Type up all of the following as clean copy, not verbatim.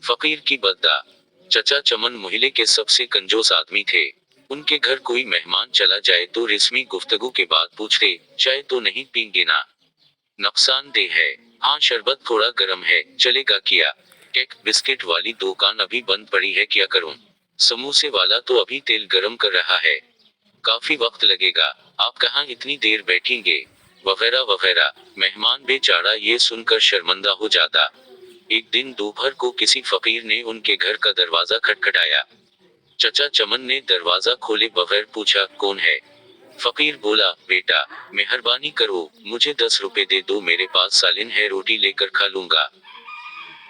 फकीर की बद्दा। चचा चमन मोहल्ले के सबसे कंजूस आदमी थे। उनके घर कोई मेहमान चला जाए तो रस्मी गुफ्तगू के बाद पूछते, चाय तो नहीं पींगे ना? नुकसानदेह है। हाँ, शरबत थोड़ा गर्म है, चलेगा क्या? केक बिस्किट वाली दुकान अभी बंद पड़ी है, क्या करूं? समोसे वाला तो अभी तेल गरम कर रहा है, काफी वक्त लगेगा। आप कहाँ इतनी देर बैठेंगे? वगैरह वगैरह। मेहमान बेचारा ये सुनकर शर्मिंदा हो जाता। एक दिन दोपहर को किसी फकीर ने उनके घर का दरवाजा खटखटाया। चचा चमन ने दरवाजा खोले बगैर पूछा, कौन है? फकीर बोला, बेटा, मेहरबानी करो, मुझे 10 रुपए दे दो, मेरे पास सालिन है, रोटी लेकर खा लूंगा।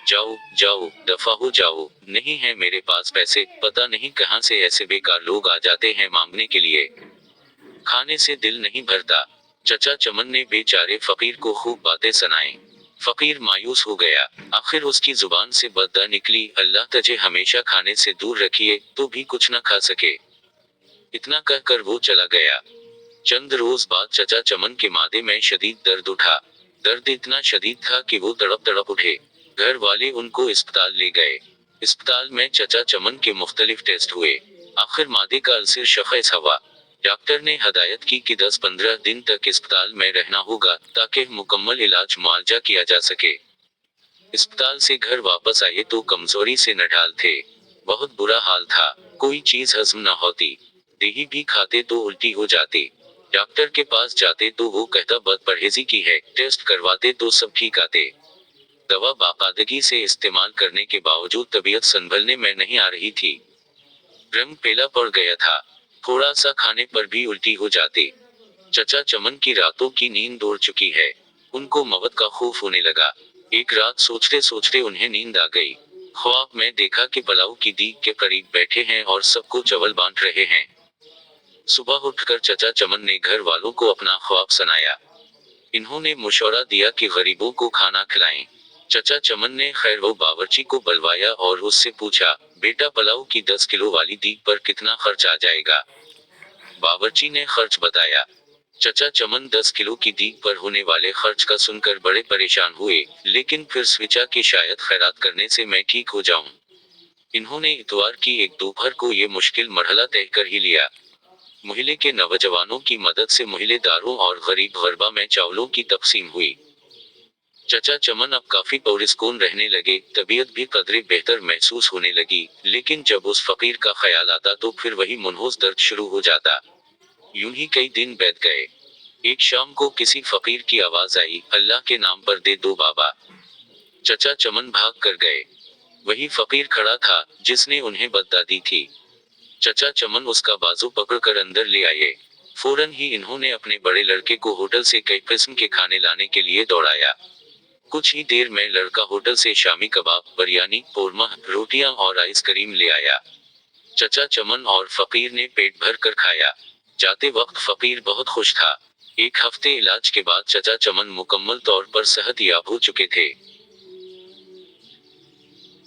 जाओ जाओ, दफा हो जाओ, नहीं है मेरे पास पैसे, पता नहीं कहां से ऐसे बेकार लोग आ जाते हैं मांगने के लिए, खाने से दिल नहीं भरता। चचा चमन ने बेचारे फकीर को खूब बातें सुनाई। फकीर मायूस हो गया। आखिर उसकी जुबान से बद्दा निकली, अल्लाह तुझे हमेशा खाने से दूर रखिए, तो भी कुछ न खा सके। इतना कहकर वो चला गया। चंद रोज बाद चचा चमन के मादे में शदीद दर्द उठा। दर्द इतना शदीद था कि वो तड़प तड़प उठे। घर वाले उनको अस्पताल ले गए। अस्पताल में चचा चमन के मुख्तलिफ टेस्ट हुए। आखिर मादे का अल्सर शख़्स हुआ। डॉक्टर ने हदायत की कि 10-15 दिन तक अस्पताल में रहना होगा, ताकि मुकम्मल इलाज मुआवजा किया जा सके। अस्पताल से घर वापस आए तो कमजोरी से नढाल थे। बहुत बुरा हाल था। कोई चीज हजम न होती। दही भी खाते तो उल्टी हो जाती। डॉक्टर के पास जाते तो वो कहता बदपरहेजी की है, टेस्ट करवाते तो सब ठीक आते। दवा बाकायदगी से इस्तेमाल करने के बावजूद तबीयत संभलने में नहीं आ रही थी। रंग पीला पड़ गया था। थोड़ा सा खाने पर भी उल्टी हो जाती। चचा चमन की रातों की नींद उड़ चुकी है। उनको मौत का खौफ होने लगा। एक रात सोचते सोचते उन्हें नींद आ गई। ख्वाब में देखा कि पुलाव की दीग के करीब बैठे हैं और सबको चावल बांट रहे हैं। सुबह उठकर चचा चमन ने घर वालों को अपना ख्वाब सुनाया। इन्होंने मशवरा दिया कि गरीबों को खाना खिलाएं। चचा चमन ने खैर वो बावर्ची को बुलवाया और उससे पूछा, बेटा, पुलाव की 10 किलो वाली दीग पर कितना खर्च आ जाएगा? बावर्ची ने खर्च बताया। चचा चमन 10 किलो की दीग पर होने वाले खर्च का सुनकर बड़े परेशान हुए, लेकिन फिर सोचा कि शायद खैरात करने से मैं ठीक हो जाऊं। इन्होंने इतवार की एक दोपहर को ये मुश्किल मरहला तय कर ही लिया। मोहल्ले के नौजवानों की मदद से मोहल्लेदारों और गरीब गरबा में चावलों की तकसीम हुई। चचा चमन अब काफी पुरस्कून रहने लगे, तबीयत भी कदरे बेहतर महसूस होने लगी, लेकिन जब उस फकीर का ख्याल आता तो फिर वही मुनहोस दर्द शुरू हो जाता। यूं ही कई दिन बीत गए। एक शाम को किसी फकीर की आवाज आई, अल्लाह के नाम पर दे दो बाबा। चचा चमन भाग कर गए। वही फकीर खड़ा था जिसने उन्हें बद्दा दी थी। चचा चमन उसका बाजू पकड़कर अंदर ले आए। फौरन ही इन्होंने अपने बड़े लड़के को होटल से कई किस्म के खाने लाने के लिए दौड़ाया। कुछ ही देर में लड़का होटल से शामी कबाब, बिरयानी, कोरमा, रोटियां और आइसक्रीम ले आया। चचा चमन और फकीर ने पेट भर कर खाया। जाते वक्त फकीर बहुत खुश था। एक हफ्ते इलाज के बाद चचा चमन मुकम्मल तौर पर सेहत याब हो चुके थे।